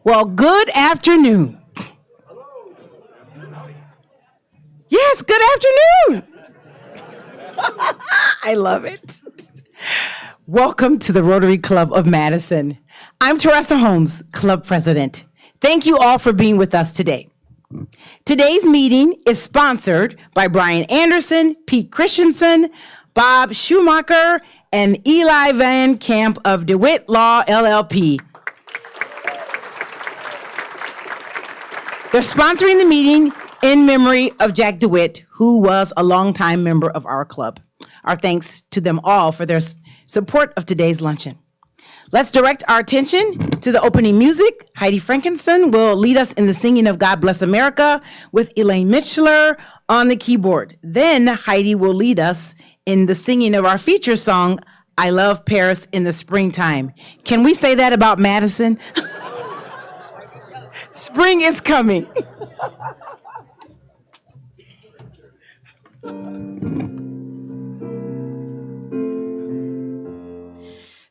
Well, good afternoon. Yes, good afternoon. I love it. Welcome to the Rotary Club of Madison. I'm Teresa Holmes, Club President. Thank you all for being with us today. Today's meeting is sponsored by Brian Anderson, Pete Christensen, Bob Schumacher, and Eli Van Camp of DeWitt Law, LLP. They're sponsoring the meeting in memory of Jack DeWitt, who was a longtime member of our club. Our thanks to them all for their support of today's luncheon. Let's direct our attention to the opening music. Heidi Frankenson will lead us in the singing of God Bless America with Elaine Mitchler on the keyboard. Then Heidi will lead us in the singing of our feature song, I Love Paris in the Springtime. Can we say that about Madison? Spring is coming.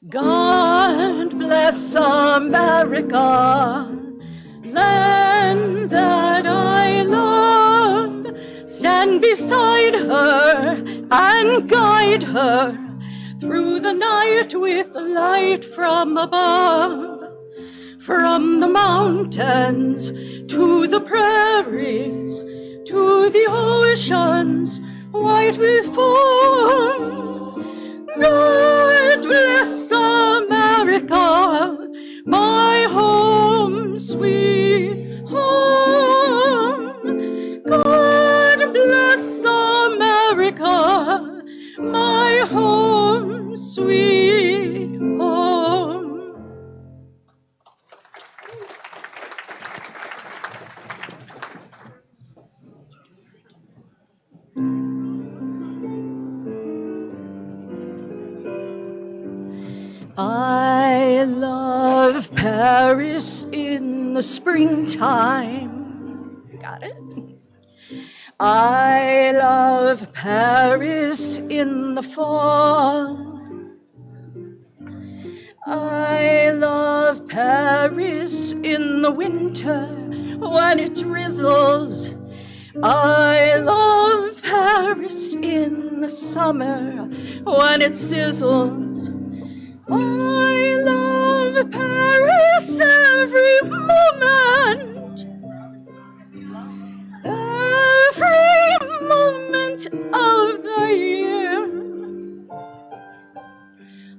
God bless America, land that I love. Stand beside her and guide her through the night with the light from above. From the mountains to the prairies, to the oceans white with foam. God bless America, my home, sweet home. God bless America, my home, sweet home. I love Paris in the springtime. Got it? I love Paris in the fall. I love Paris in the winter when it drizzles. I love Paris in the summer when it sizzles. I love Paris every moment of the year.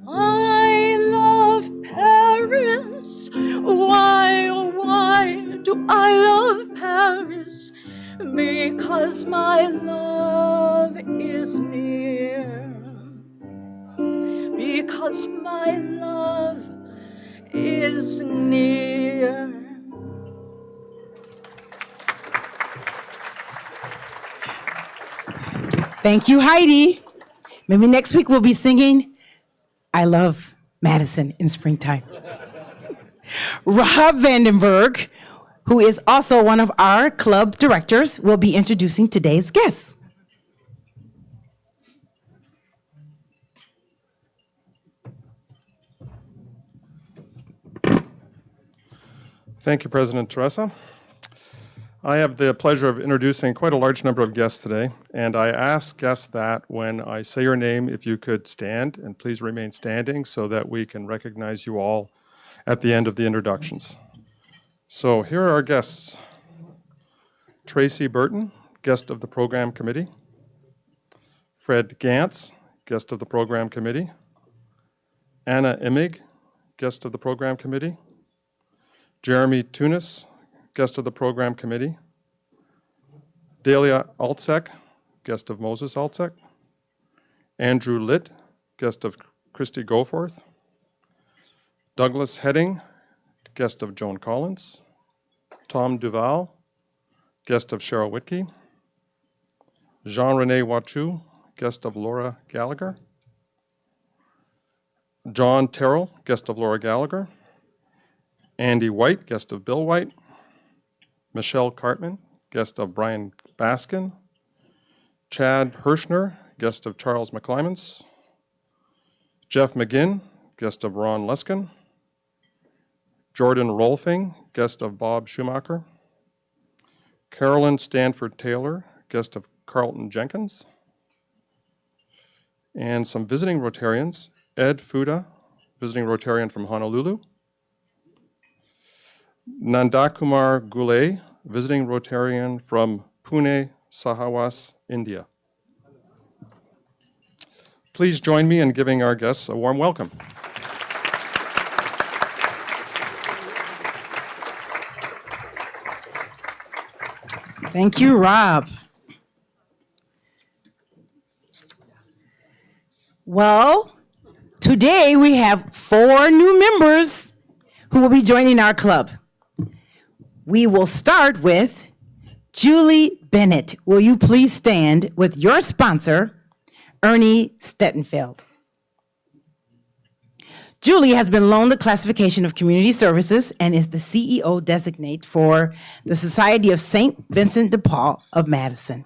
I love Paris. Why, oh why do I love Paris? Because my love is near. Because my love is near. Thank you, Heidi. Maybe next week we'll be singing I Love Madison in Springtime. Rob Vandenberg, who is also one of our club directors, will be introducing today's guests. Thank you, President Teresa. I have the pleasure of introducing quite a large number of guests today, and I ask guests that when I say your name, if you could stand, and please remain standing so that we can recognize you all at the end of the introductions. So here are our guests. Tracy Burton, guest of the Program Committee. Fred Gantz, guest of the Program Committee. Anna Imig, guest of the Program Committee. Jeremy Tunis, guest of the Program Committee. Delia Altsek, guest of Moses Altsek. Andrew Litt, guest of Christy Goforth. Douglas Heading, guest of Joan Collins. Tom Duval, guest of Cheryl Whitkey. Jean-René Wachu, guest of Laura Gallagher. John Terrell, guest of Laura Gallagher. Andy White, guest of Bill White. Michelle Cartman, guest of Brian Baskin. Chad Hirschner, guest of Charles McClymans. Jeff McGinn, guest of Ron Luskin. Jordan Rolfing, guest of Bob Schumacher. Carolyn Stanford Taylor, guest of Carlton Jenkins. And some visiting Rotarians, Ed Fuda, visiting Rotarian from Honolulu. Nandakumar Gulay, visiting Rotarian from Pune, Sahawas, India. Please join me in giving our guests a warm welcome. Thank you, Rob. Well, today we have 4 new members who will be joining our club. We will start with Julie Bennett. Will you please stand with your sponsor, Ernie Stettenfeld. Julie has been loaned the classification of community services and is the CEO designate for the Society of St. Vincent de Paul of Madison.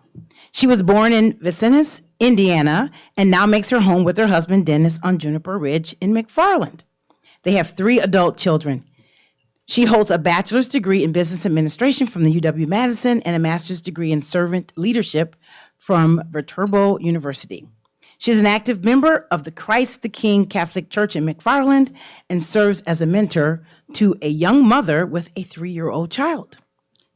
She was born in Vincennes, Indiana, and now makes her home with her husband, Dennis, on Juniper Ridge in McFarland. They have 3 adult children. She holds a bachelor's degree in business administration from the UW-Madison and a master's degree in servant leadership from Viterbo University. She is an active member of the Christ the King Catholic Church in McFarland and serves as a mentor to a young mother with a 3-year-old child.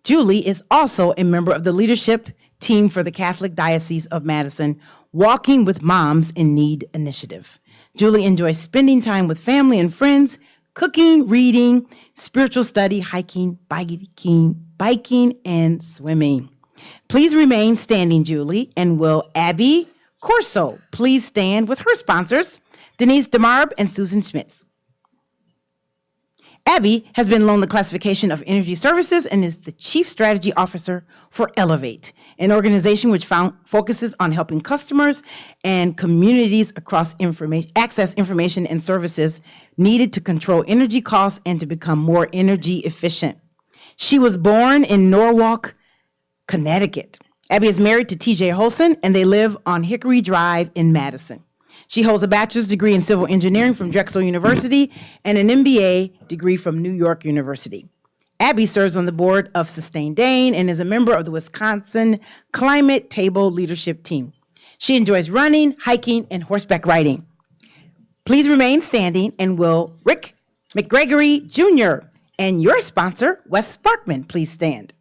Julie is also a member of the leadership team for the Catholic Diocese of Madison Walking with Moms in Need initiative. Julie enjoys spending time with family and friends, cooking, reading, spiritual study, hiking, biking, and swimming. Please remain standing, Julie, and will Abby Corso please stand with her sponsors, Denise DeMarb and Susan Schmitz. Abby has been loaned the classification of energy services and is the Chief Strategy Officer for Elevate, an organization which focuses on helping customers and communities across access information and services needed to control energy costs and to become more energy efficient. She was born in Norwalk, Connecticut. Abby is married to TJ Holson, and they live on Hickory Drive in Madison. She holds a bachelor's degree in civil engineering from Drexel University and an MBA degree from New York University. Abby serves on the board of Sustain Dane and is a member of the Wisconsin Climate Table Leadership Team. She enjoys running, hiking, and horseback riding. Please remain standing, and will Rick Mcgregory Jr. and your sponsor, Wes Sparkman, please stand.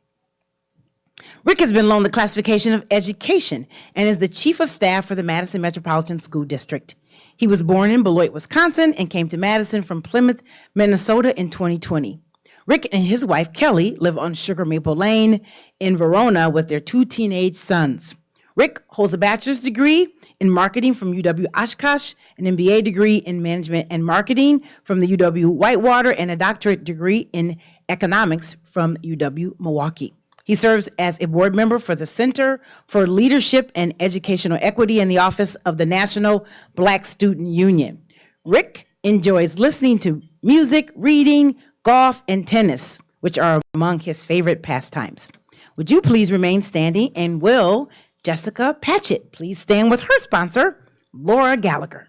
Rick has been loaned the classification of education and is the chief of staff for the Madison Metropolitan School District. He was born in Beloit, Wisconsin, and came to Madison from Plymouth, Minnesota in 2020. Rick and his wife, Kelly, live on Sugar Maple Lane in Verona with their 2 teenage sons. Rick holds a bachelor's degree in marketing from UW-Oshkosh, an MBA degree in management and marketing from the UW-Whitewater, and a doctorate degree in economics from UW-Milwaukee. He serves as a board member for the Center for Leadership and Educational Equity in the Office of the National Black Student Union. Rick enjoys listening to music, reading, golf, and tennis, which are among his favorite pastimes. Would you please remain standing, and will Jessica Patchett please stand with her sponsor, Laura Gallagher.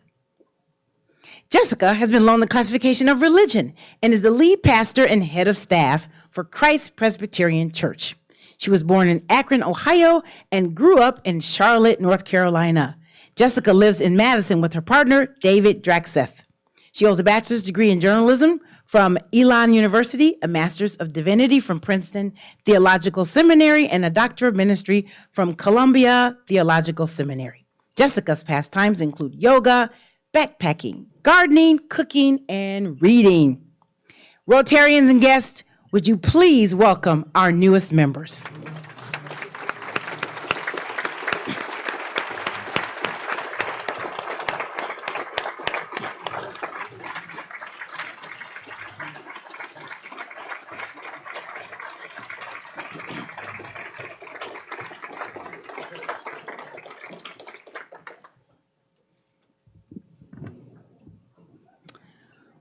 Jessica has been loaned the classification of religion and is the lead pastor and head of staff for Christ Presbyterian Church. She was born in Akron, Ohio, and grew up in Charlotte, North Carolina. Jessica lives in Madison with her partner, David Draxeth. She holds a bachelor's degree in journalism from Elon University, a master's of divinity from Princeton Theological Seminary, and a doctor of ministry from Columbia Theological Seminary. Jessica's pastimes include yoga, backpacking, gardening, cooking, and reading. Rotarians and guests, would you please welcome our newest members?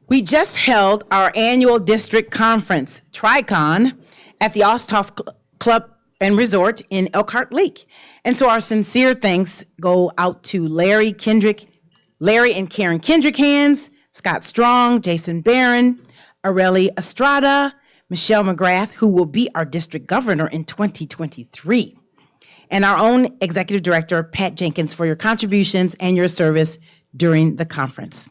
We just held our annual district conference, TriCon, at the Osthoff Club and Resort in Elkhart Lake. And so our sincere thanks go out to Larry and Karen Kendrick Hands, Scott Strong, Jason Barron, Areli Estrada, Michelle McGrath, who will be our district governor in 2023, and our own executive director, Pat Jenkins, for your contributions and your service during the conference.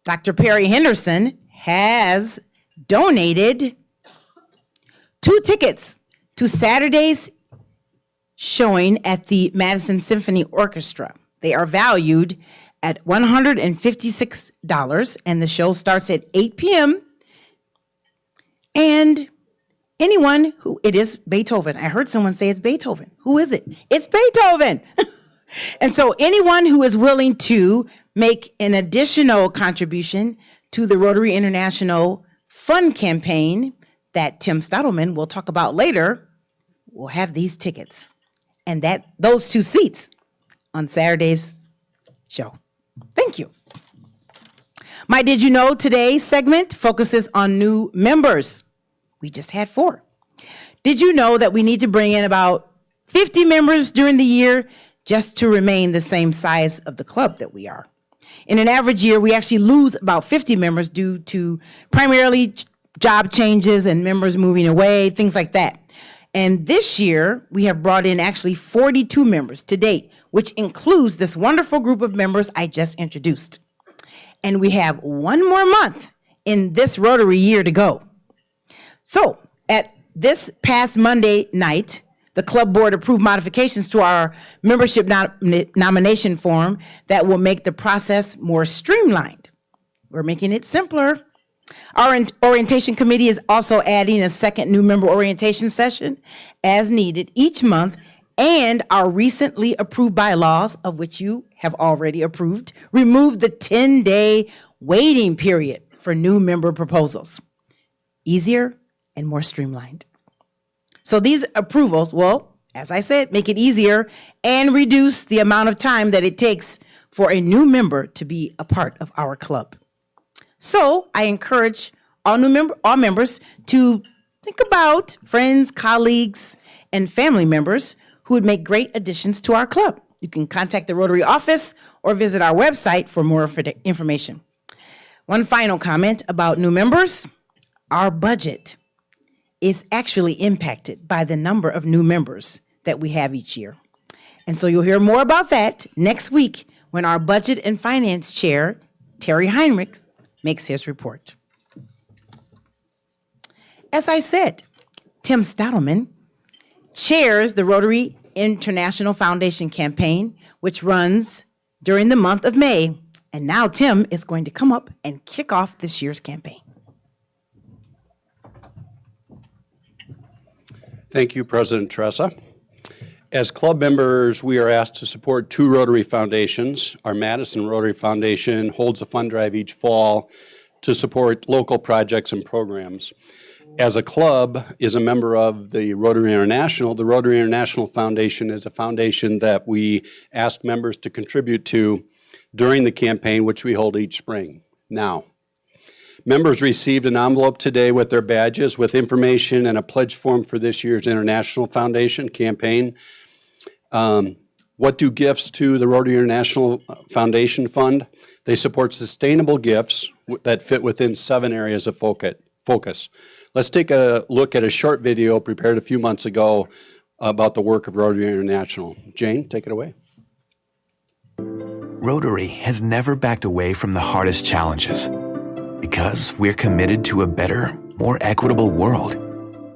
Dr. Perry Henderson has donated 2 tickets to Saturday's showing at the Madison Symphony Orchestra. They are valued at $156, and the show starts at 8 p.m. And anyone who, it is Beethoven. I heard someone say it's Beethoven. Who is it? It's Beethoven. And so anyone who is willing to make an additional contribution to the Rotary International Fund Campaign that Tim Stottleman will talk about later will have these tickets and those 2 seats on Saturday's show. Thank you. My Did You Know Today segment focuses on new members. We just had 4. Did you know that we need to bring in about 50 members during the year just to remain the same size of the club that we are? In an average year, we actually lose about 50 members due to primarily job changes and members moving away, things like that. And this year, we have brought in actually 42 members to date, which includes this wonderful group of members I just introduced. And we have 1 more month in this Rotary year to go. So at this past Monday night, the club board approved modifications to our membership nomination form that will make the process more streamlined. We're making it simpler. Our orientation committee is also adding a second new member orientation session as needed each month, and our recently approved bylaws, of which you have already approved, removed the 10-day waiting period for new member proposals. Easier and more streamlined. So these approvals will, as I said, make it easier and reduce the amount of time that it takes for a new member to be a part of our club. So I encourage all members to think about friends, colleagues, and family members who would make great additions to our club. You can contact the Rotary office or visit our website for more information. One final comment about new members. Our budget is actually impacted by the number of new members that we have each year. And so you'll hear more about that next week when our Budget and Finance Chair, Terry Heinrich, makes his report. As I said, Tim Stottleman chairs the Rotary International Foundation campaign, which runs during the month of May. And now Tim is going to come up and kick off this year's campaign. Thank you, President Teresa. As club members, we are asked to support 2 Rotary foundations. Our Madison Rotary Foundation holds a fund drive each fall to support local projects and programs. As a club is a member of the Rotary International, the Rotary International Foundation is a foundation that we ask members to contribute to during the campaign, which we hold each spring. Now, members received an envelope today with their badges with information and a pledge form for this year's International Foundation campaign. What do gifts to the Rotary International Foundation fund? They support sustainable gifts that fit within 7 areas of focus. Let's take a look at a short video prepared a few months ago about the work of Rotary International. Jane, take it away. Rotary has never backed away from the hardest challenges because we're committed to a better, more equitable world.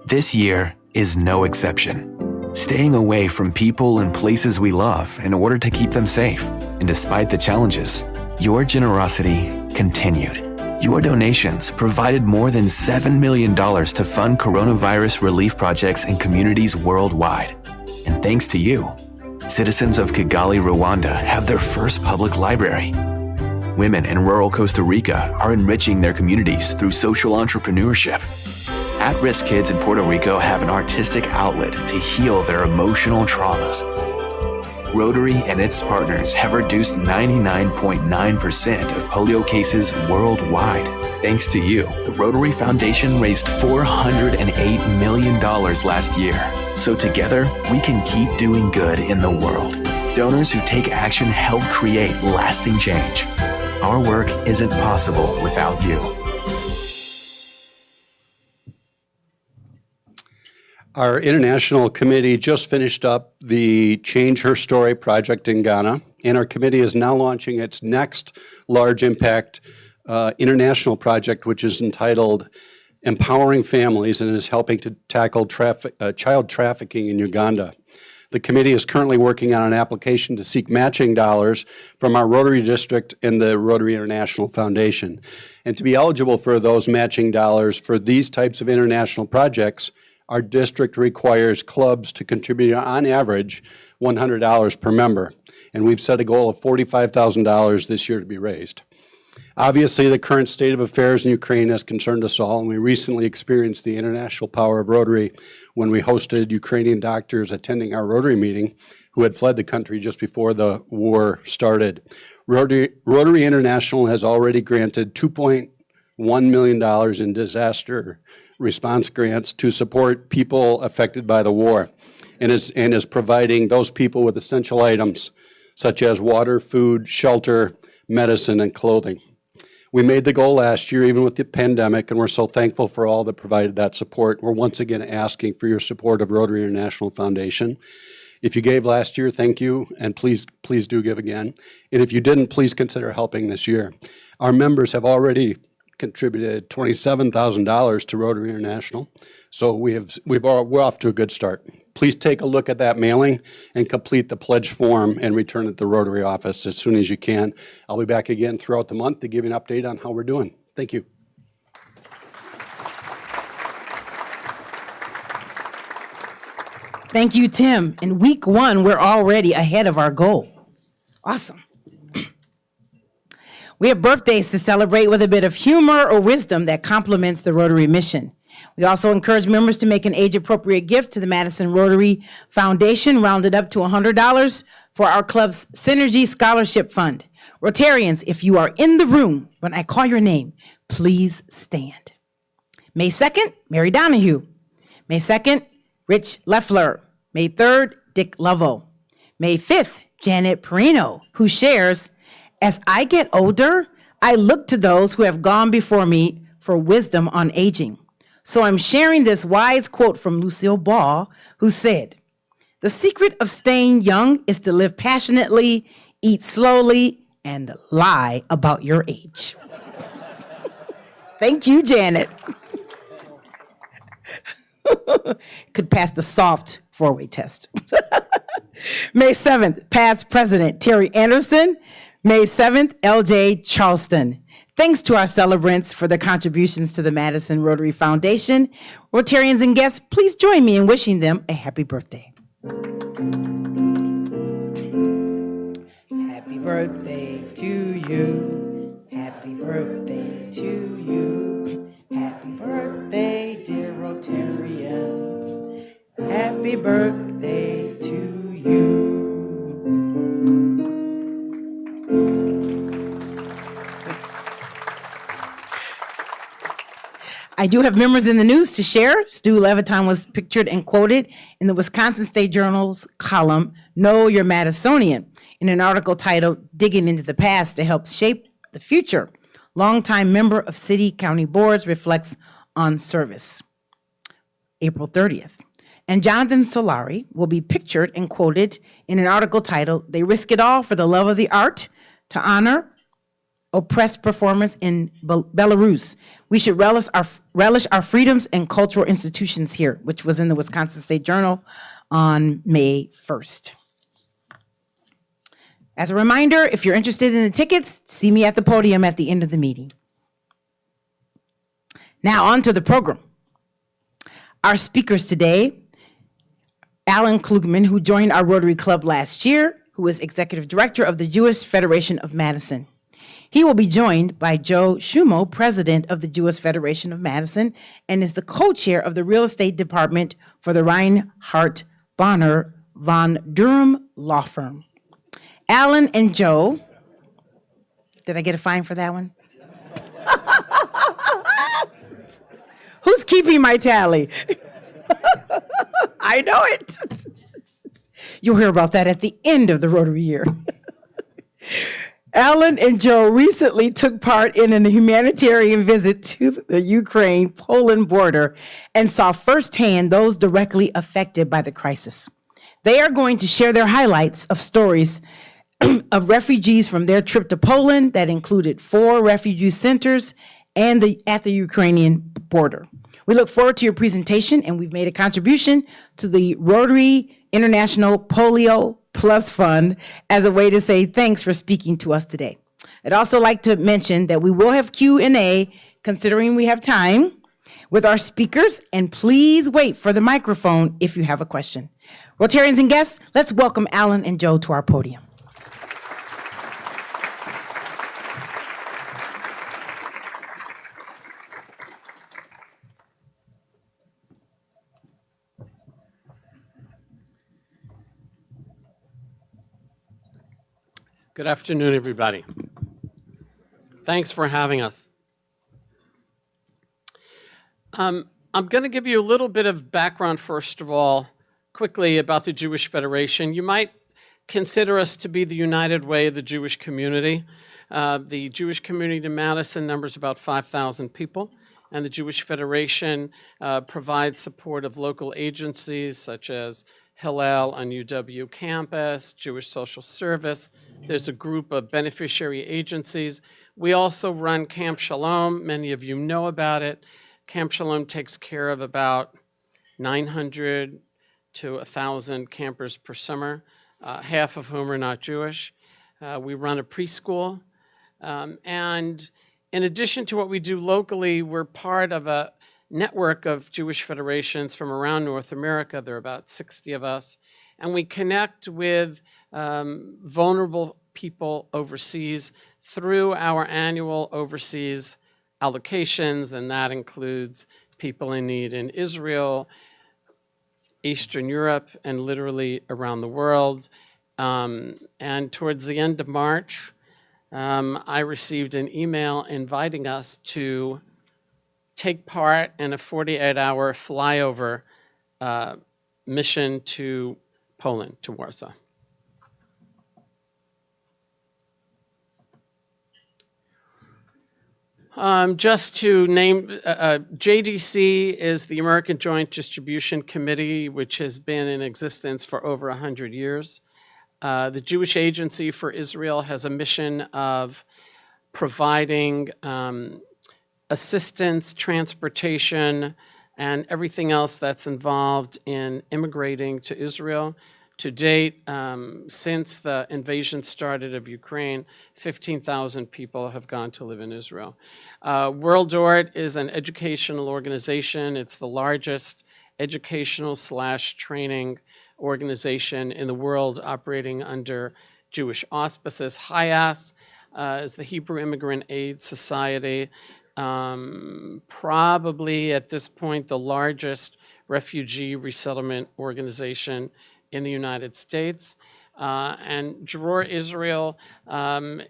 This year is no exception. Staying away from people and places we love in order to keep them safe. And despite the challenges, your generosity continued. Your donations provided more than $7 million to fund coronavirus relief projects in communities worldwide. And thanks to you, citizens of Kigali, Rwanda have their first public library. Women in rural Costa Rica are enriching their communities through social entrepreneurship. At-risk kids in Puerto Rico have an artistic outlet to heal their emotional traumas. Rotary and its partners have reduced 99.9% of polio cases worldwide. Thanks to you, the Rotary Foundation raised $408 million last year. So together, we can keep doing good in the world. Donors who take action help create lasting change. Our work isn't possible without you. Our international committee just finished up the Change Her Story project in Ghana, and our committee is now launching its next large impact international project, which is entitled Empowering Families, and is helping to tackle child trafficking in Uganda. The committee is currently working on an application to seek matching dollars from our Rotary District and the Rotary International Foundation. And to be eligible for those matching dollars for these types of international projects, our district requires clubs to contribute on average $100 per member. And we've set a goal of $45,000 this year to be raised. Obviously, the current state of affairs in Ukraine has concerned us all, and we recently experienced the international power of Rotary when we hosted Ukrainian doctors attending our Rotary meeting who had fled the country just before the war started. Rotary International has already granted $2.1 million in disaster response grants to support people affected by the war, and is providing those people with essential items such as water, food, shelter, medicine, and clothing. We made the goal last year, even with the pandemic, and we're so thankful for all that provided that support. We're once again asking for your support of Rotary International Foundation. If you gave last year, thank you, and please do give again. And if you didn't, please consider helping this year. Our members have already contributed $27,000 to Rotary International, so we're off to a good start. Please take a look at that mailing and complete the pledge form and return it to the Rotary office as soon as you can. I'll be back again throughout the month to give you an update on how we're doing. Thank you. Thank you, Tim. In week one, we're already ahead of our goal. Awesome. We have birthdays to celebrate with a bit of humor or wisdom that complements the Rotary mission. We also encourage members to make an age-appropriate gift to the Madison Rotary Foundation, rounded up to $100 for our club's Synergy Scholarship Fund. Rotarians, if you are in the room when I call your name, please stand. May 2nd, Mary Donahue. May 2nd, Rich Leffler. May 3rd, Dick Lovo. May 5th, Janet Perino, who shares, "As I get older, I look to those who have gone before me for wisdom on aging. So I'm sharing this wise quote from Lucille Ball, who said, 'The secret of staying young is to live passionately, eat slowly, and lie about your age.'" Thank you, Janet. Could pass the soft four-way test. May 7th, past President Terry Anderson. May 7th, LJ Charleston. Thanks to our celebrants for their contributions to the Madison Rotary Foundation. Rotarians and guests, please join me in wishing them a happy birthday. Happy birthday to you. Happy birthday to you. Happy birthday, dear Rotarians. Happy birthday to you. I do have members in the news to share. Stu Leviton was pictured and quoted in the Wisconsin State Journal's column, Know Your Madisonian, in an article titled Digging into the Past to Help Shape the Future. Longtime member of city county boards reflects on service. April 30th. And Jonathan Solari will be pictured and quoted in an article titled They Risk It All for the Love of the Art to Honor Oppressed Performance in Belarus. We should relish our freedoms and cultural institutions here, which was in the Wisconsin State Journal on May 1st. As a reminder, if you're interested in the tickets, see me at the podium at the end of the meeting. Now on to the program. Our speakers today, Alan Klugman, who joined our Rotary Club last year, who is Executive Director of the Jewish Federation of Madison. He will be joined by Joe Shumow, President of the Jewish Federation of Madison, and is the co-chair of the Real Estate Department for the Reinhardt Bonner von Durham Law Firm. Alan and Joe, did I get a fine for that one? Who's keeping my tally? I know it. You'll hear about that at the end of the Rotary year. Alan and Joe recently took part in a humanitarian visit to the Ukraine-Poland border and saw firsthand those directly affected by the crisis. They are going to share their highlights of stories of refugees from their trip to Poland that included 4 refugee centers and at the Ukrainian border. We look forward to your presentation, and we've made a contribution to the Rotary International Polio Plus Fund as a way to say thanks for speaking to us today. I'd also like to mention that we will have Q&A, considering we have time, with our speakers, and please wait for the microphone if you have a question. Rotarians and guests, let's welcome Alan and Joe to our podium. Good afternoon, everybody. Thanks for having us. I'm going to give you a little bit of background, first of all, quickly about the Jewish Federation. You might consider us to be the united way of the Jewish community. The Jewish community in Madison numbers about 5,000 people, and the Jewish Federation provides support of local agencies such as Hillel on UW campus, Jewish Social Service. There's a group of beneficiary agencies. We also run Camp Shalom. Many of you know about it. Camp Shalom takes care of about 900 to 1,000 campers per summer, half of whom are not Jewish. We run a preschool. And in addition to what we do locally, we're part of a network of Jewish federations from around North America. There are about 60 of us. And we connect with vulnerable people overseas through our annual overseas allocations, and that includes people in need in Israel, Eastern Europe, and literally around the world. And towards the end of March, I received an email inviting us to take part in a 48-hour flyover mission to Poland, to Warsaw. Just to name, JDC is the American Joint Distribution Committee, which has been in existence for over 100 years. The Jewish Agency for Israel has a mission of providing assistance, transportation, and everything else that's involved in immigrating to Israel. To date, since the invasion started of Ukraine, 15,000 people have gone to live in Israel. WorldOrt is an educational organization. It's the largest educational/training organization in the world operating under Jewish auspices. HIAS is the Hebrew Immigrant Aid Society, probably at this point the largest refugee resettlement organization in the United States. And Dror Israel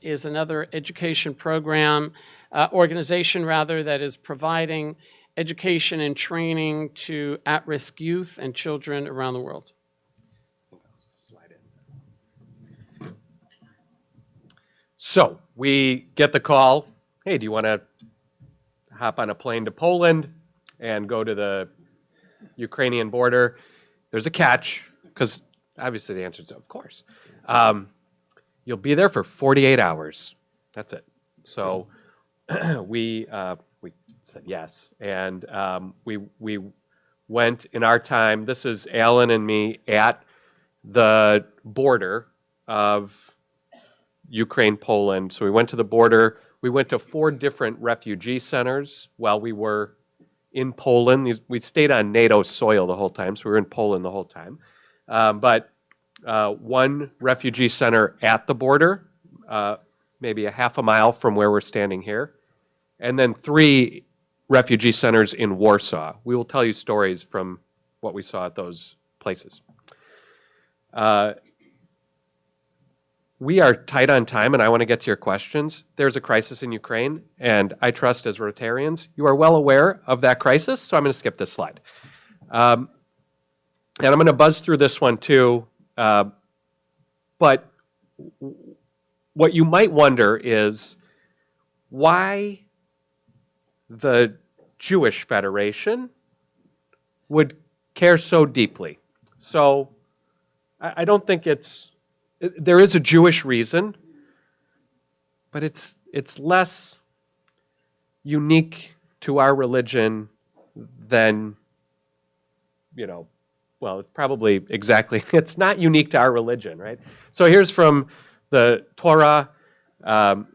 is another education program, organization rather, that is providing education and training to at-risk youth and children around the world. So we get the call, hey, do you want to hop on a plane to Poland and go to the Ukrainian border? There's a catch, because obviously the answer is of course. You'll be there for 48 hours. That's it. So we said yes, and we went in our time. This is Alan and me at the border of Ukraine, Poland. So we went to the border. We went to 4 different refugee centers while we were in Poland. We stayed on NATO soil the whole time, so we were in Poland the whole time. But one refugee center at the border, maybe a half a mile from where we're standing here, and then 3 refugee centers in Warsaw. We will tell you stories from what we saw at those places. we are tight on time, and I want to get to your questions. There's a crisis in Ukraine, and I trust as Rotarians, you are well aware of that crisis, so I'm going to skip this slide. And I'm going to buzz through this one too, but what you might wonder is why the Jewish Federation would care so deeply. So I don't think there is a Jewish reason, but it's less unique to our religion than, well, it's probably exactly, it's not unique to our religion, right? So here's from the Torah, and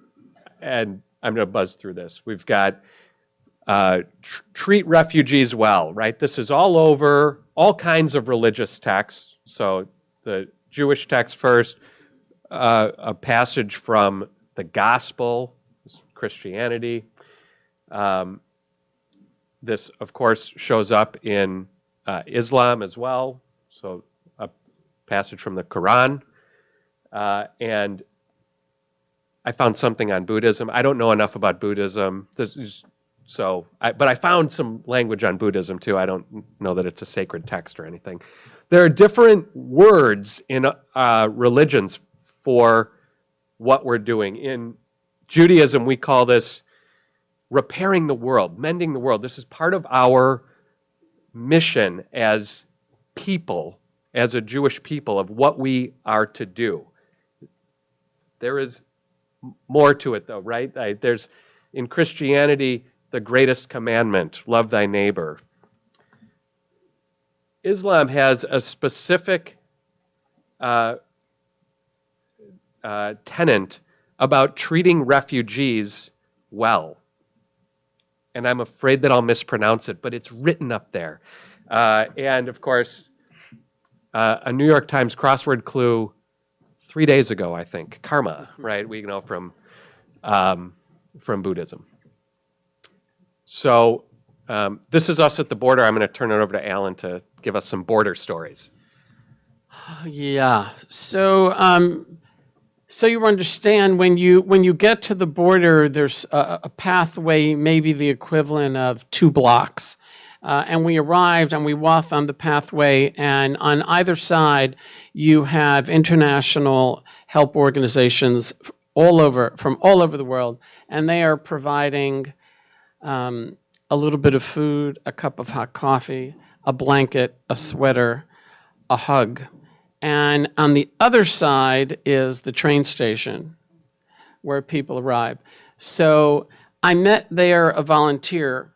I'm going to buzz through this. We've got treat refugees well, right? This is all over all kinds of religious texts. So the Jewish text first, a passage from the Gospel, Christianity. This, of course, shows up in Islam as well. So a passage from the Quran. And I found something on Buddhism. I don't know enough about Buddhism. But I found some language on Buddhism too. I don't know that it's a sacred text or anything. There are different words in religions for what we're doing. In Judaism, we call this repairing the world, mending the world. This is part of our mission as people, as a Jewish people, of what we are to do. There is more to it, though, right? There's, in Christianity, the greatest commandment, love thy neighbor. Islam has a specific tenet about treating refugees well. And I'm afraid that I'll mispronounce it, but it's written up there. And of course, a New York Times crossword clue 3 days ago, I think, karma, right? We know from Buddhism. So this is us at the border. I'm going to turn it over to Alan to give us some border stories. Yeah. So you understand when you get to the border, there's a pathway, maybe the equivalent of 2 blocks. And we arrived and we walked on the pathway, and on either side you have international help organizations from all over the world, and they are providing a little bit of food, a cup of hot coffee, a blanket, a sweater, a hug. And on the other side is the train station where people arrive. So I met there a volunteer.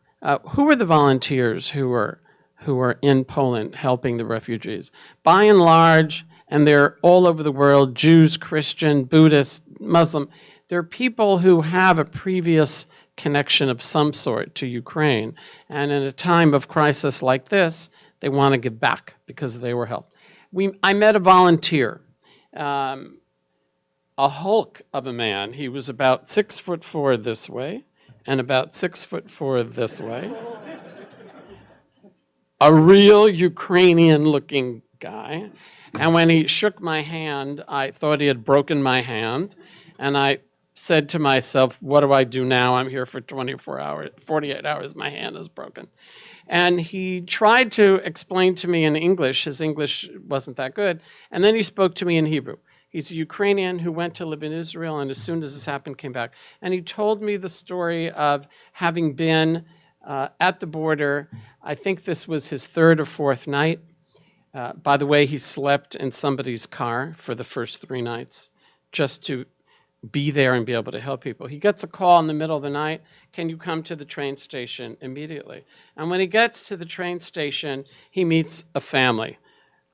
Who are the volunteers who are in Poland helping the refugees? By and large, and they're all over the world, Jews, Christian, Buddhist, Muslim, they're people who have a previous connection of some sort to Ukraine. And in a time of crisis like this, they want to give back because they were helped. I met a volunteer, a hulk of a man. He was about 6'4" this way and about 6'4" this way. A real Ukrainian-looking guy. And when he shook my hand, I thought he had broken my hand. And I said to myself, what do I do now? I'm here for 24 hours, 48 hours, my hand is broken. And he tried to explain to me in English. His English wasn't that good. And then he spoke to me in Hebrew. He's a Ukrainian who went to live in Israel, and as soon as this happened, came back. And he told me the story of having been at the border. I think this was his 3rd or 4th night. By the way, he slept in somebody's car for the first 3 nights just to be there and be able to help people. He gets a call in the middle of the night, can you come to the train station immediately? And when he gets to the train station, he meets a family.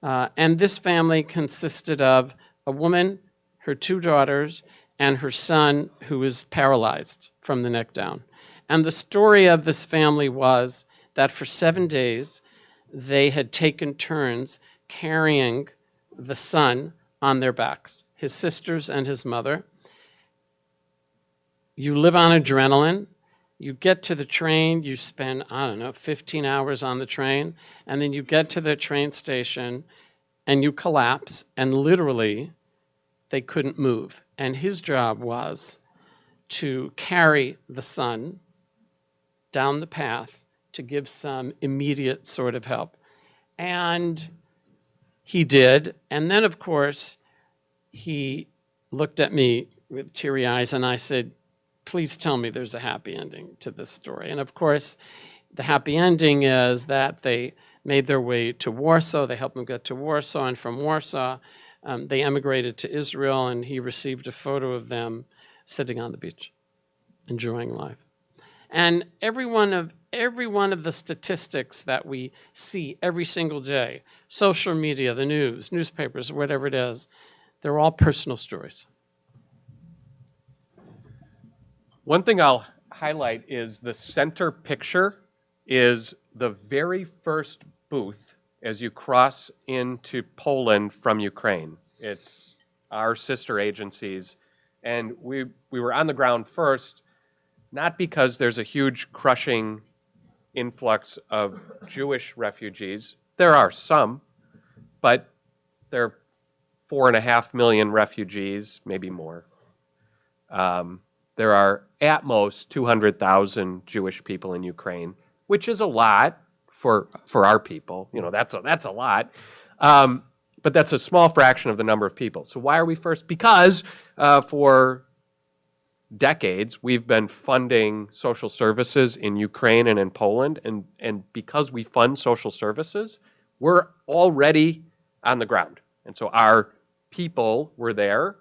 And this family consisted of a woman, her 2 daughters, and her son, who is paralyzed from the neck down. And the story of this family was that for 7 days, they had taken turns carrying the son on their backs, his sisters and his mother. You live on adrenaline. You get to the train, you spend, 15 hours on the train, and then you get to the train station and you collapse, and literally they couldn't move. And his job was to carry the son down the path to give some immediate sort of help. And he did. And then, of course, he looked at me with teary eyes, and I said, please tell me there's a happy ending to this story. And of course, the happy ending is that they made their way to Warsaw. They helped him get to Warsaw, and from Warsaw, they emigrated to Israel, and he received a photo of them sitting on the beach, enjoying life. And every one of the statistics that we see every single day, social media, the news, newspapers, whatever it is, they're all personal stories. One thing I'll highlight is the center picture is the very first booth as you cross into Poland from Ukraine. It's our sister agencies, and we were on the ground first, not because there's a huge crushing influx of Jewish refugees. There are some, but there are 4.5 million refugees, maybe more. There are at most 200,000 Jewish people in Ukraine, which is a lot for our people. You know, that's a lot. But that's a small fraction of the number of people. So why are we first? Because for decades, we've been funding social services in Ukraine and in Poland. And because we fund social services, we're already on the ground. And so our people were there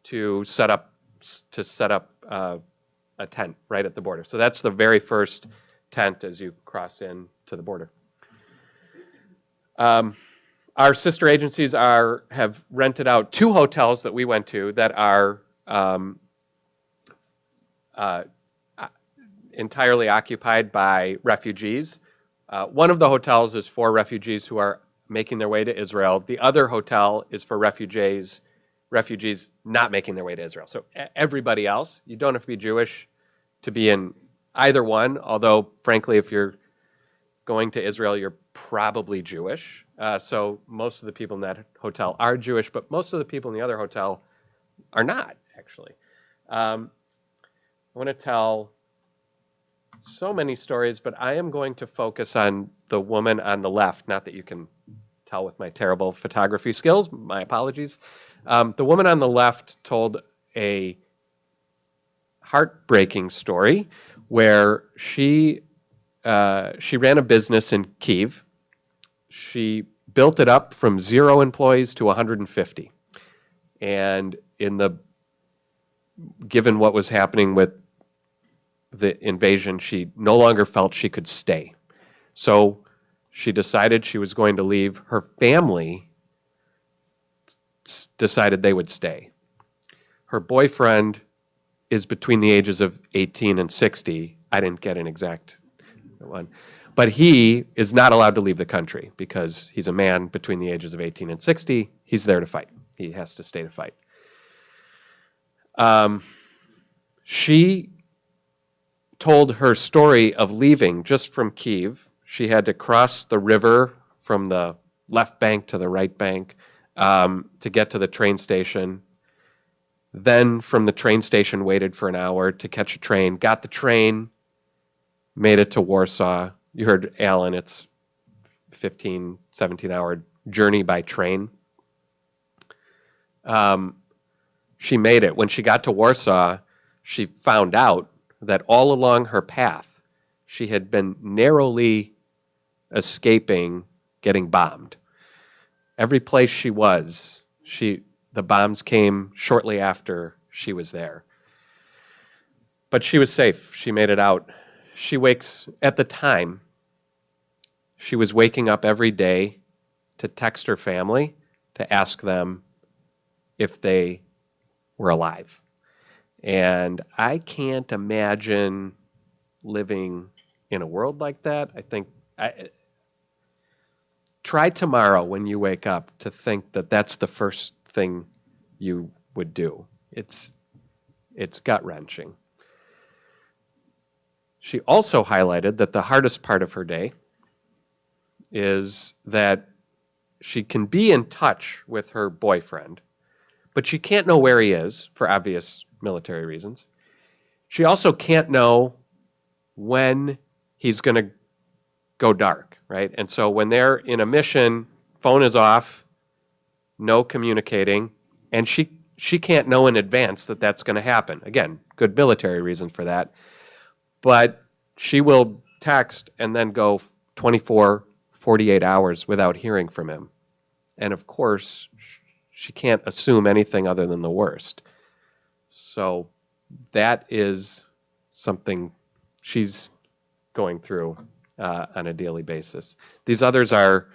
to set up a tent right at the border. So that's the very first tent as you cross into the border. Our sister agencies have rented out 2 hotels that we went to that are entirely occupied by refugees. One of the hotels is for refugees who are making their way to Israel. The other hotel is for refugees not making their way to Israel. So everybody else, you don't have to be Jewish to be in either one, although frankly, if you're going to Israel, you're probably Jewish. So most of the people in that hotel are Jewish, but most of the people in the other hotel are not, actually. I want to tell so many stories, but I am going to focus on the woman on the left. Not that you can tell with my terrible photography skills, my apologies. The woman on the left told a heartbreaking story where she ran a business in Kyiv. She built it up from 0 employees to 150. And given what was happening with the invasion, she no longer felt she could stay. So she decided she was going to leave. Her family decided they would stay. Her boyfriend is between the ages of 18 and 60. I didn't get an exact one. But he is not allowed to leave the country because he's a man between the ages of 18 and 60. He's there to fight. He has to stay to fight. She told her story of leaving just from Kyiv. She had to cross the river from the left bank to the right bank to get to the train station. Then from the train station waited for an hour to catch a train, got the train, made it to Warsaw. You heard Alan, it's 15, 17-hour journey by train. She made it. When she got to Warsaw, she found out that all along her path, she had been narrowly escaping getting bombed. Every place she was, the bombs came shortly after she was there. But she was safe. She made it out. At the time, she was waking up every day to text her family to ask them if they were alive. And I can't imagine living in a world like that. Try tomorrow when you wake up to think that that's the first thing you would do. It's gut-wrenching. She also highlighted that the hardest part of her day is that she can be in touch with her boyfriend, but she can't know where he is for obvious military reasons. She also can't know when he's going to go dark, right? And so when they're in a mission, phone is off, no communicating, and she can't know in advance that that's going to happen. Again, good military reason for that. But she will text and then go 24, 48 hours without hearing from him. And of course, she can't assume anything other than the worst. So that is something she's going through on a daily basis. These others are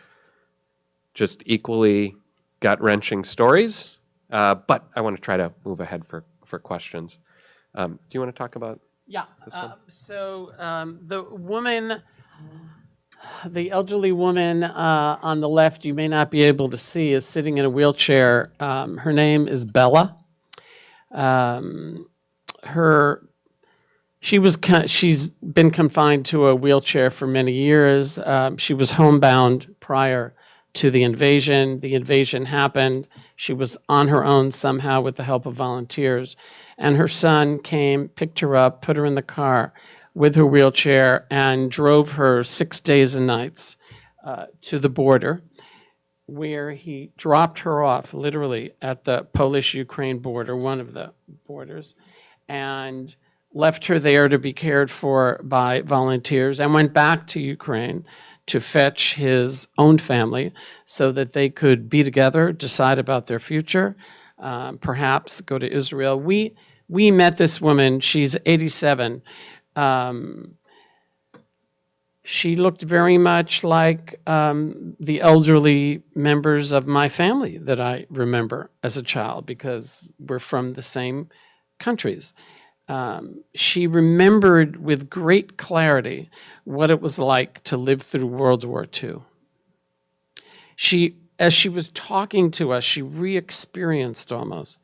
just equally gut-wrenching stories, but I want to try to move ahead for questions. Do you want to talk about this one? So the woman, the elderly woman on the left, you may not be able to see, is sitting in a wheelchair. Her name is Bella. She's been confined to a wheelchair for many years. She was homebound prior to the invasion. The invasion happened. She was on her own somehow with the help of volunteers. And her son came, picked her up, put her in the car with her wheelchair, and drove her 6 days and nights to the border, where he dropped her off literally at the Polish-Ukraine border, one of the borders, and left her there to be cared for by volunteers, and went back to Ukraine to fetch his own family so that they could be together, decide about their future, perhaps go to Israel. We met this woman. She's 87. She looked very much like the elderly members of my family that I remember as a child, because we're from the same countries. She remembered with great clarity what it was like to live through World War II. As she was talking to us, she re-experienced almost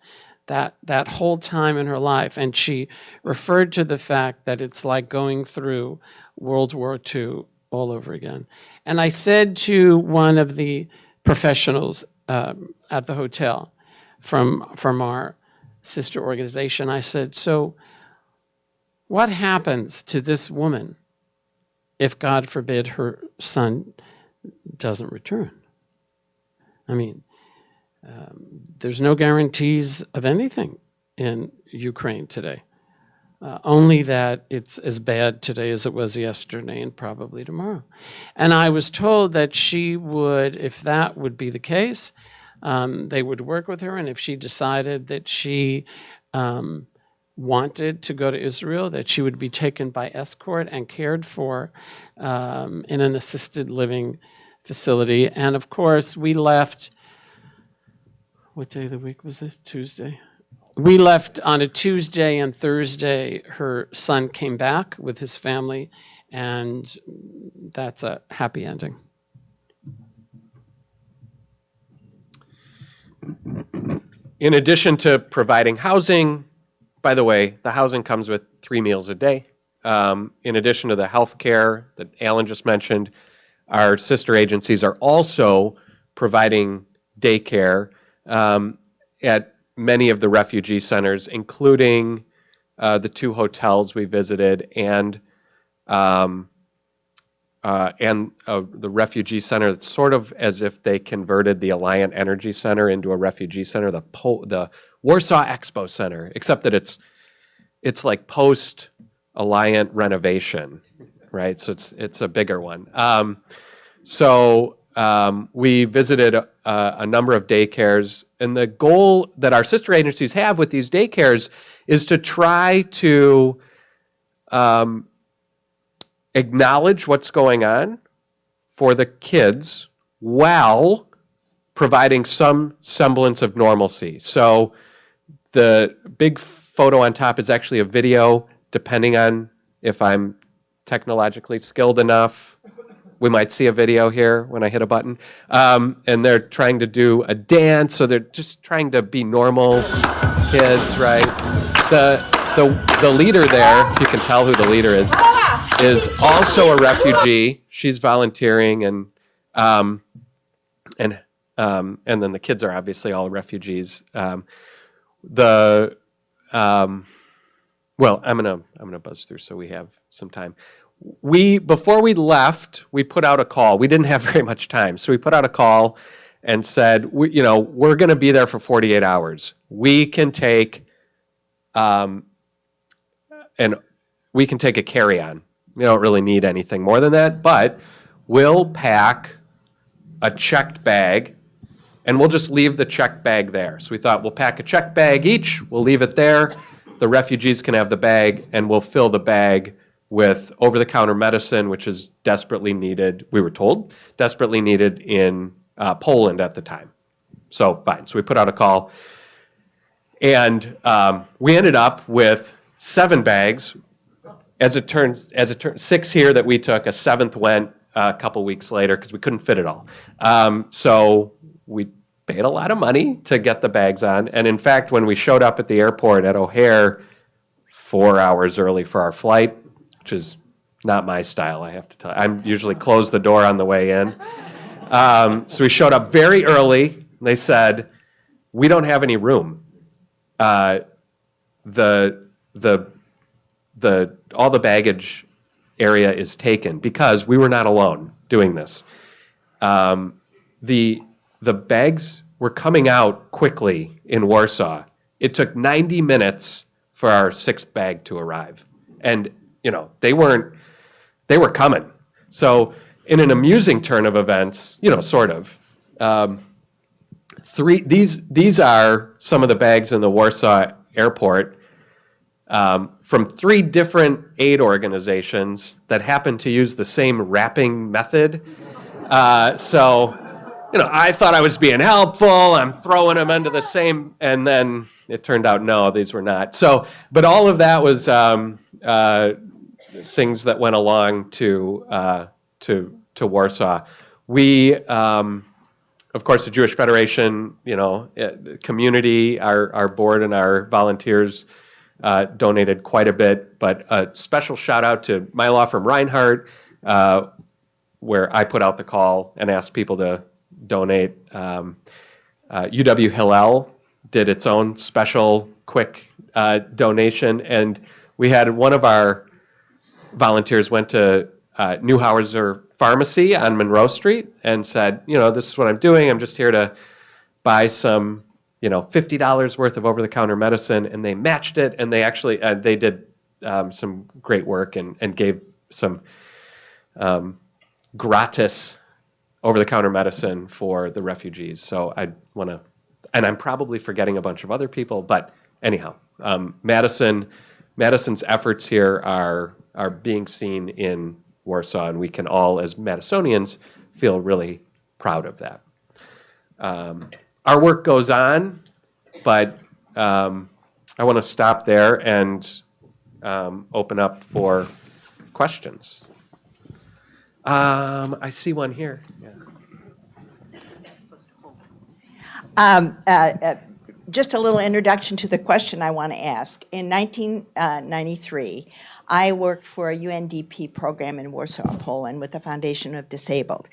that whole time in her life, and she referred to the fact that it's like going through World War II all over again. And I said to one of the professionals at the hotel from our sister organization, I said, so what happens to this woman if, God forbid, her son doesn't return? I mean, there's no guarantees of anything in Ukraine today. Only that it's as bad today as it was yesterday and probably tomorrow. And I was told that she would, if that would be the case, they would work with her, and if she decided that she wanted to go to Israel, that she would be taken by escort and cared for in an assisted living facility. And of course, we left, what day of the week was it? Tuesday? We left on a Tuesday, and Thursday her son came back with his family, and that's a happy ending. In addition to providing housing, by the way, the housing comes with 3 meals a day. In addition to the health care that Alan just mentioned, our sister agencies are also providing daycare at many of the refugee centers, including the 2 hotels we visited and the refugee center. It's sort of as if they converted the Alliant Energy Center into a refugee center, the Warsaw Expo Center, except that it's like post-Alliant renovation, right? So it's a bigger one. We visited a number of daycares, and the goal that our sister agencies have with these daycares is to try to acknowledge what's going on for the kids while providing some semblance of normalcy. So the big photo on top is actually a video, depending on if I'm technologically skilled enough. We might see a video here when I hit a button. And they're trying to do a dance, so they're just trying to be normal kids, right? The leader there, if you can tell who the leader is also a refugee. She's volunteering and and then the kids are obviously all refugees. Well, I'm gonna buzz through so we have some time. Before we left, we put out a call. We didn't have very much time, so we put out a call and said, we're going to be there for 48 hours. We can take, a carry-on. We don't really need anything more than that, but we'll pack a checked bag, and we'll just leave the checked bag there. So we thought we'll pack a checked bag each. We'll leave it there. The refugees can have the bag, and we'll fill the bag with over-the-counter medicine, which is desperately needed, we were told, desperately needed in Poland at the time. So fine, so we put out a call. And we ended up with 7 bags. As it turns, 6 here that we took, a 7th went a couple weeks later because we couldn't fit it all. So we paid a lot of money to get the bags on. And in fact, when we showed up at the airport at O'Hare 4 hours early for our flight, which is not my style, I have to tell you. I'm usually close the door on the way in. So we showed up very early. They said, we don't have any room. All the baggage area is taken because we were not alone doing this. The bags were coming out quickly in Warsaw. It took 90 minutes for our 6th bag to arrive. And, they were coming. So in an amusing turn of events, sort of, these are some of the bags in the Warsaw airport from 3 different aid organizations that happen to use the same wrapping method. So, I thought I was being helpful. I'm throwing them into the same, and then it turned out, no, these were not. So, but all of that was things that went along to Warsaw. We, of course, the Jewish Federation, community, our board and our volunteers donated quite a bit, but a special shout out to my law firm Reinhardt, where I put out the call and asked people to donate. UW Hillel did its own special quick donation, and we had one of our volunteers went to Neuhauser Pharmacy on Monroe Street and said, this is what I'm doing. I'm just here to buy some, $50 worth of over-the-counter medicine, and they matched it, and they actually they did some great work and gave some gratis over-the-counter medicine for the refugees. So I want to, and I'm probably forgetting a bunch of other people, but anyhow, Madison's efforts here are being seen in Warsaw, and we can all, as Madisonians, feel really proud of that. Our work goes on, but I want to stop there and open up for questions. I see one here. Yeah. Just a little introduction to the question I want to ask. In 1993, I worked for a UNDP program in Warsaw, Poland, with the Foundation of Disabled.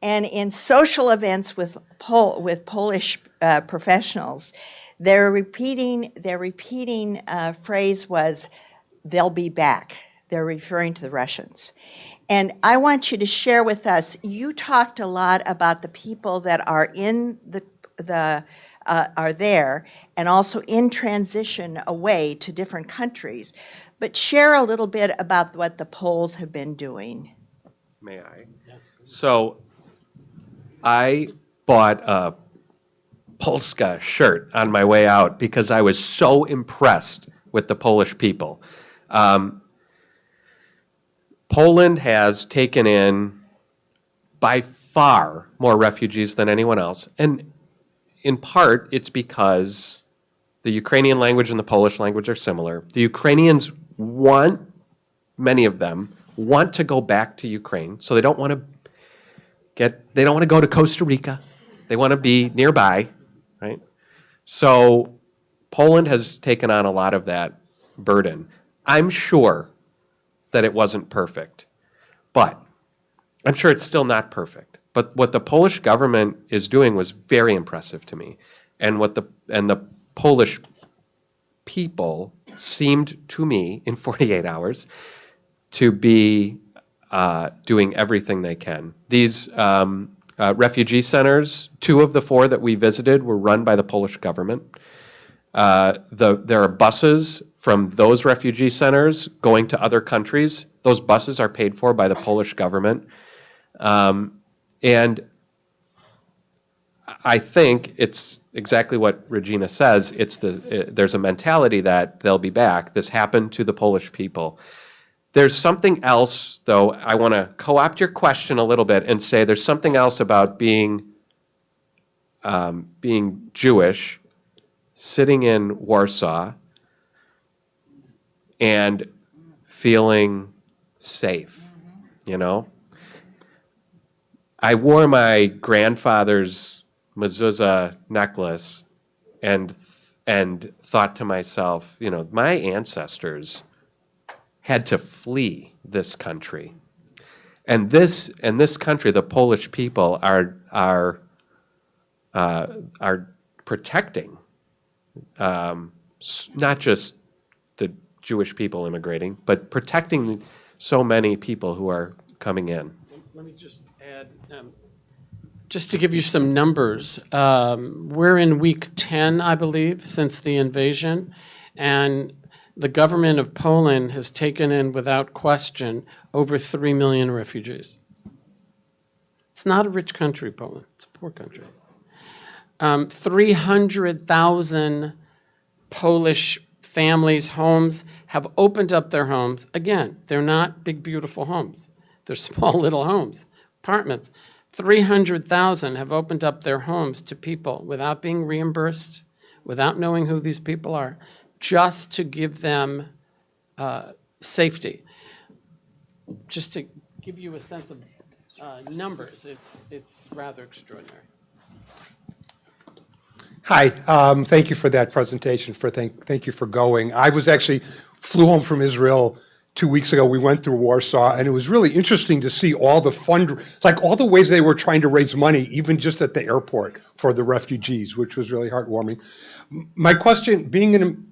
And in social events with Polish professionals, their repeating phrase was, "They'll be back." They're referring to the Russians. And I want you to share with us, you talked a lot about the people that are in are there and also in transition away to different countries. But share a little bit about what the Poles have been doing. May I? Yeah. So I bought a Polska shirt on my way out because I was so impressed with the Polish people. Poland has taken in by far more refugees than anyone else. And in part, it's because the Ukrainian language and the Polish language are similar. The Ukrainians many of them want to go back to Ukraine, so they don't want to go to Costa Rica. They want to be nearby, right? So Poland has taken on a lot of that burden. I'm sure that it wasn't perfect, but I'm sure it's still not perfect. But what the Polish government is doing was very impressive to me. And the Polish people seemed to me in 48 hours to be doing everything they can. These refugee centers, 2 of the 4 that we visited were run by the Polish government. There are buses from those refugee centers going to other countries. Those buses are paid for by the Polish government. And I think it's exactly what Regina says. There's a mentality that they'll be back. This happened to the Polish people. There's something else, though. I want to co-opt your question a little bit and say there's something else about being Jewish, sitting in Warsaw, and feeling safe, you know? I wore my grandfather's mezuzah necklace and thought to myself, you know, my ancestors had to flee this country. And this country, the Polish people are protecting not just the Jewish people immigrating, but protecting so many people who are coming in. Let me just add, just to give you some numbers, we're in week 10, I believe, since the invasion, and the government of Poland has taken in, without question, over 3 million refugees. It's not a rich country, Poland. It's a poor country. 300,000 Polish families' homes have opened up their homes. Again, they're not big, beautiful homes. They're small little homes, apartments. 300,000 have opened up their homes to people without being reimbursed, without knowing who these people are, just to give them safety. Just to give you a sense of numbers, it's rather extraordinary. Hi, thank you for that presentation. Thank you for going. I flew home from Israel 2 weeks ago. We went through Warsaw, and it was really interesting to see all the all the ways they were trying to raise money, even just at the airport for the refugees, which was really heartwarming. My question, being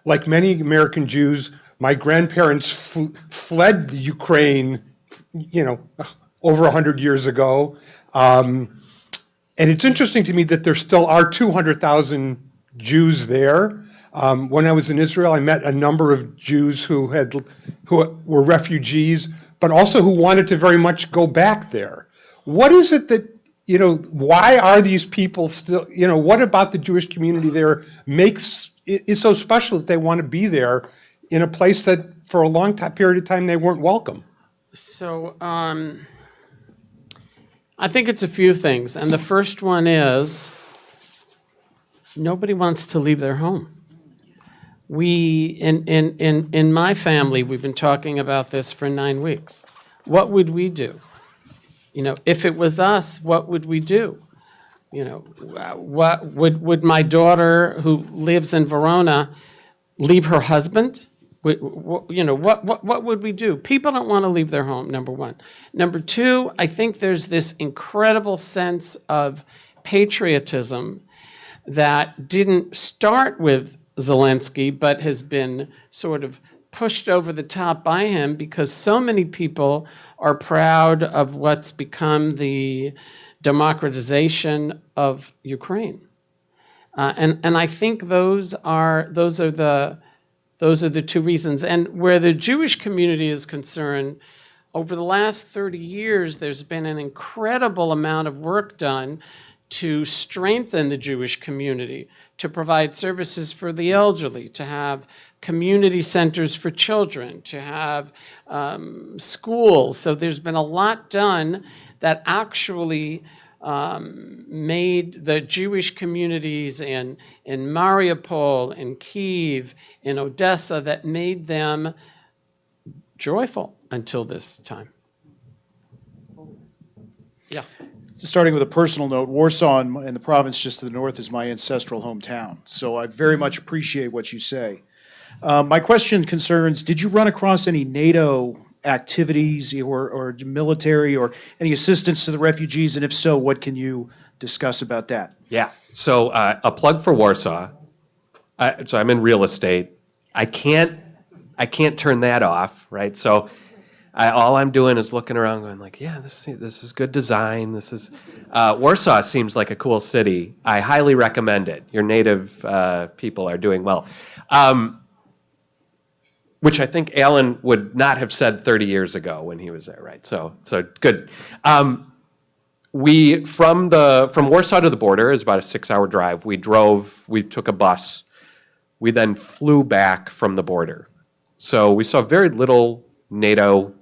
like many American Jews, my grandparents fled Ukraine, over 100 years ago. And it's interesting to me that there still are 200,000 Jews there. When I was in Israel, I met a number of Jews who were refugees, but also who wanted to very much go back there. What is it that, why are these people still, what about the Jewish community there is so special that they want to be there in a place that for a long period of time they weren't welcome? So, I think it's a few things. And the first one is nobody wants to leave their home. In my family, we've been talking about this for 9 weeks. What would we do? If it was us, what would we do? What would my daughter who lives in Verona leave her husband? What would we do? People don't want to leave their home, number one. Number two, I think there's this incredible sense of patriotism that didn't start with Zelensky, but has been sort of pushed over the top by him because so many people are proud of what's become the democratization of Ukraine. And I think those are the 2 reasons. And where the Jewish community is concerned, over the last 30 years, there's been an incredible amount of work done to strengthen the Jewish community, to provide services for the elderly, to have community centers for children, to have schools. So there's been a lot done that actually made the Jewish communities in Mariupol, in Kyiv, in Odessa, that made them joyful until this time. Yeah. Starting with a personal note, Warsaw in the province just to the north is my ancestral hometown, so I very much appreciate what you say. My question concerns, did you run across any NATO activities or military or any assistance to the refugees? And if so, what can you discuss about that? Yeah. So a plug for Warsaw. So I'm in real estate. I can't turn that off, right? So all I'm doing is looking around, going like, yeah, this is good design. This is Warsaw seems like a cool city. I highly recommend it. Your native people are doing well, which I think Alan would not have said 30 years ago when he was there, right? So good. We from Warsaw to the border is about a 6-hour drive. We took a bus. We then flew back from the border. So we saw very little NATO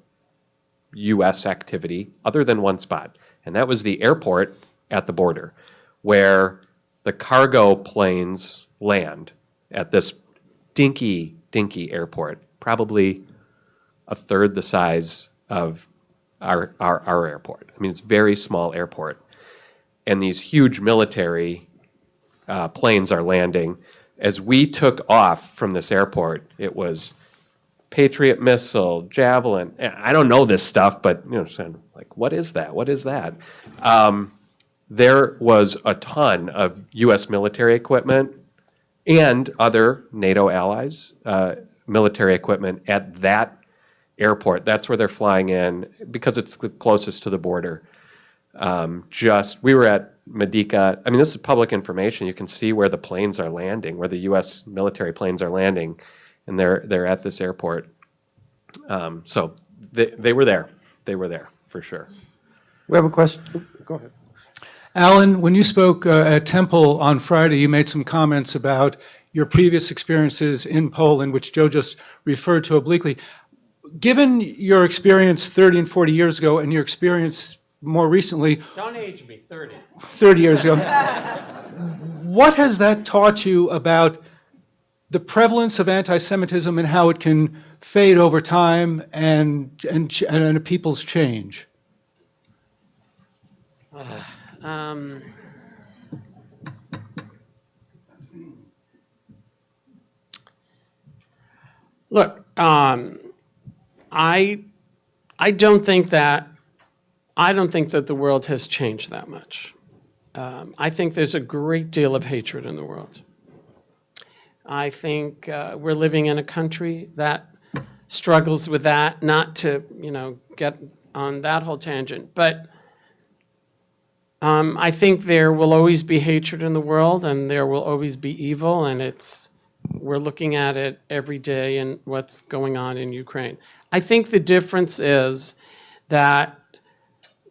U.S. activity other than one spot, and that was the airport at the border where the cargo planes land at this dinky airport, probably a third the size of our airport. I mean, it's a very small airport. And these huge military planes are landing. As we took off from this airport, it was Patriot missile, Javelin. I don't know this stuff, but like, what is that? What is that? There was a ton of U.S. military equipment and other NATO allies military equipment at that airport. That's where they're flying in because it's the closest to the border. We were at Medica. I mean, this is public information. You can see where the planes are landing, where the U.S. military planes are landing, and they're at this airport. So they were there. They were there for sure. We have a question. Go ahead. Alan, when you spoke at Temple on Friday, you made some comments about your previous experiences in Poland, which Joe just referred to obliquely. Given your experience 30 and 40 years ago and your experience more recently, Don't age me, 30. 30 years ago, what has that taught you about the prevalence of anti-Semitism and how it can fade over time and people's change? Look, I don't think that the world has changed that much. I think there's a great deal of hatred in the world. I think we're living in a country that struggles with that. Not to get on that whole tangent, but I think there will always be hatred in the world, and there will always be evil, and we're looking at it every day in what's going on in Ukraine. I think the difference is that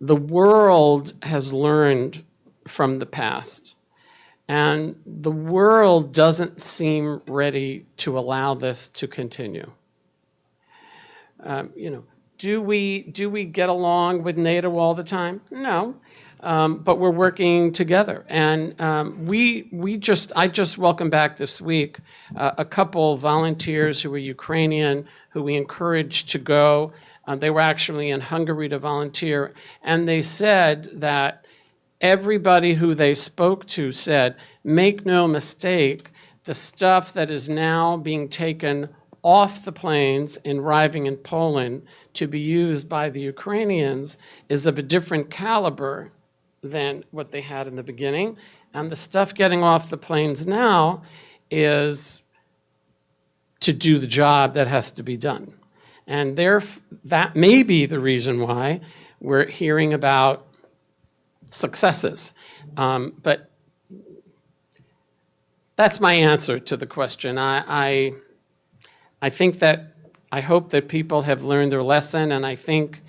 the world has learned from the past, and the world doesn't seem ready to allow this to continue. Do we get along with NATO all the time? No. But we're working together, and I just welcomed back this week a couple volunteers who were Ukrainian, who we encouraged to go. They were actually in Hungary to volunteer, and they said that everybody who they spoke to said, make no mistake, the stuff that is now being taken off the planes and arriving in Poland to be used by the Ukrainians is of a different caliber than what they had in the beginning. And the stuff getting off the planes now is to do the job that has to be done. And that may be the reason why we're hearing about successes. But that's my answer to the question. I hope that people have learned their lesson, and I think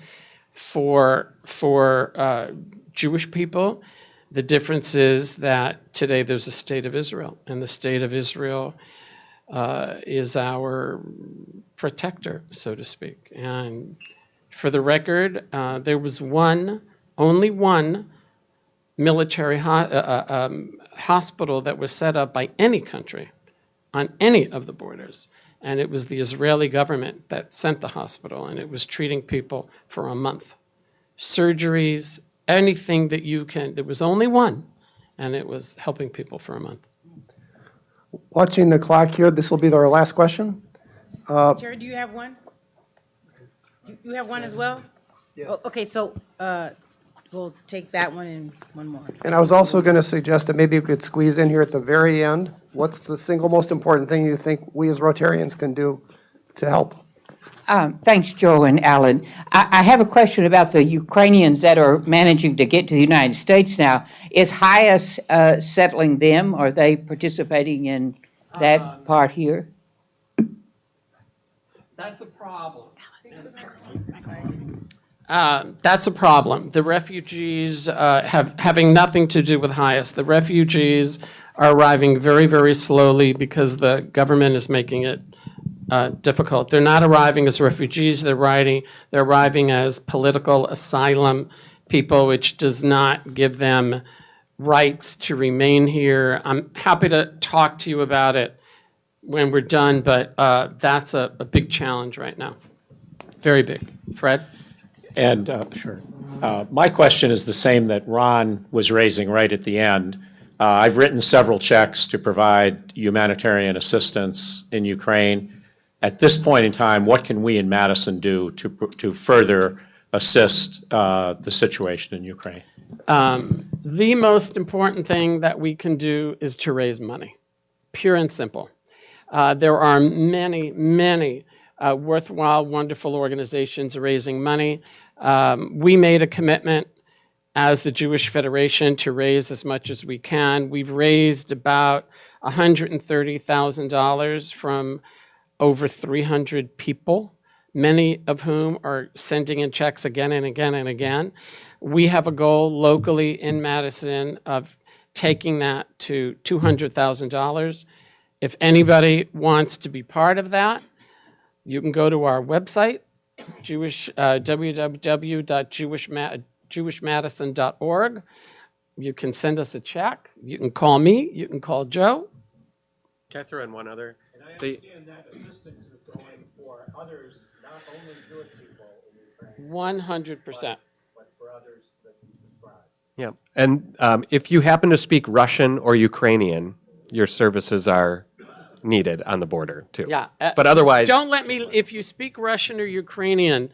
for Jewish people, the difference is that today there's a state of Israel, and the state of Israel is our protector, so to speak. And for the record, there was only one military hospital that was set up by any country on any of the borders. And it was the Israeli government that sent the hospital, and it was treating people for a month. Surgeries, anything that you can. There was only one, and it was helping people for a month. Watching the clock here, this will be our last question. Jared, do you have one? You have one as well? Yes. Okay, so we'll take that one and one more. And I was also going to suggest that maybe we could squeeze in here at the very end. What's the single most important thing you think we as Rotarians can do to help? Thanks, Joe and Alan. I have a question about the Ukrainians that are managing to get to the United States now. Is HIAS settling them? Are they participating in that part here? That's a problem. That's a problem. The refugees having nothing to do with HIAS. The refugees are arriving very, very slowly because the government is making it difficult. They're not arriving as refugees. They're arriving as political asylum people, which does not give them rights to remain here. I'm happy to talk to you about it when we're done, but that's a big challenge right now. Very big. Fred? And sure. My question is the same that Ron was raising right at the end. I've written several checks to provide humanitarian assistance in Ukraine. At this point in time, what can we in Madison do to further assist the situation in Ukraine? The most important thing that we can do is to raise money, pure and simple. There are many, many worthwhile, wonderful organizations raising money. We made a commitment as the Jewish Federation to raise as much as we can. We've raised about $130,000 from over 300 people, many of whom are sending in checks again and again and again. We have a goal locally in Madison of taking that to $200,000. If anybody wants to be part of that, you can go to our website, www.jewishmadison.org. You can send us a check. You can call me. You can call Joe. Can I throw in one other? And I understand that assistance is going for others, not only Jewish people in Ukraine. 100%. But for others that you described. Yeah, and if you happen to speak Russian or Ukrainian, your services are needed on the border too. Yeah. But otherwise, don't let me, if you speak Russian or Ukrainian,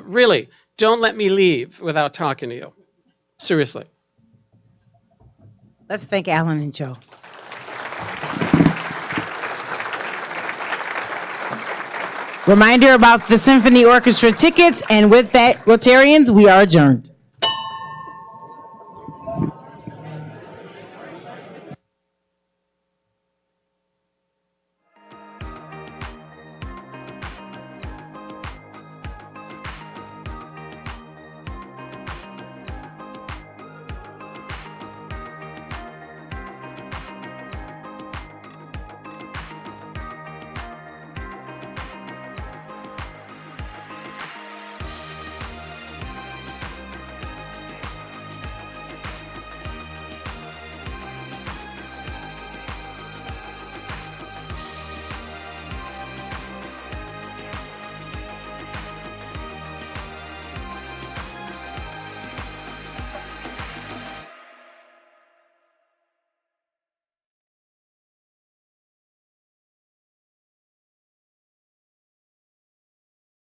really, don't let me leave without talking to you. Seriously. Let's thank Alan and Joe. Reminder about the Symphony Orchestra tickets, and with that, Rotarians, we are adjourned.